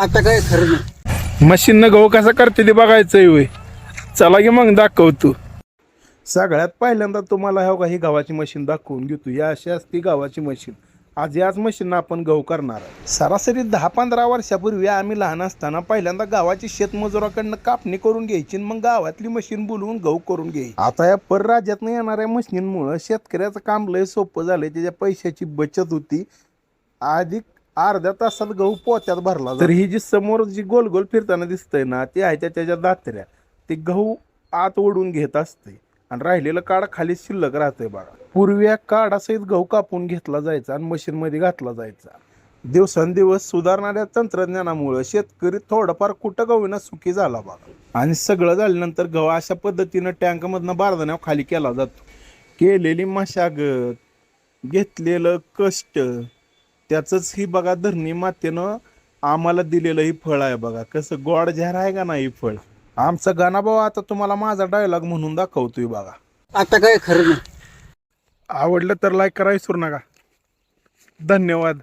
आता काय खरं नाही. मशीननं गहू कसा करते ते बघायचंय होय. चला की मग दाखवतो. सगळ्यात पहिल्यांदा तुम्हाला ही गव्हाची मशीन दाखवून घेतो. या अशी असती गव्हाची मशीन. आज याच मशीननं आपण गहू करणार आहे. सरासरी 10-15 वर्षापूर्वी आम्ही लहान असताना पहिल्यांदा गावाची शेतमजुराकडनं कापणी करून घ्यायची, मग गावातली मशीन बोलवून गहू करून घ्यायची. आता या परराज्यातनं येणाऱ्या मशीनमुळे शेतकऱ्याचं काम लय सोपं झालंय. त्याच्या पैशाची बचत होती. अधिक अर्ध्या तासात गहू पोत्यात भरला. तर ही जी समोर जी गोल गोल फिरताना दिसतंय ना, ती आहे त्याच्या दात्र्या. ते गहू आत ओढून घेत असते आणि राहिलेलं काढ खाली शिल्लक राहतंय बघा. पूर्वी या काढासहित गहू कापून घेतला जायचा आणि मशीनमध्ये घातला जायचा. दिवसेंदिवस सुधारणाऱ्या तंत्रज्ञानामुळे शेतकरी थोडंफार कुठं गहूना सुखी झाला बघा. आणि सगळं झाल्यानंतर गहू अशा पद्धतीनं टँकमधनं बारदाण्यावर खाली केला जातो. केलेली मशागत, घेतलेलं कष्ट, त्याचंच ही बघा धरणी मातेनं आम्हाला दिलेलं ही फळ आहे बघा. कसं गोड झार आहे का नाही फळ. आमचा गाणाभाऊ आता तुम्हाला माझा डायलॉग म्हणून दाखवतोय बघा. आता काय खरं नाही. आवडलं तर लाईक करा विसरू नका. धन्यवाद.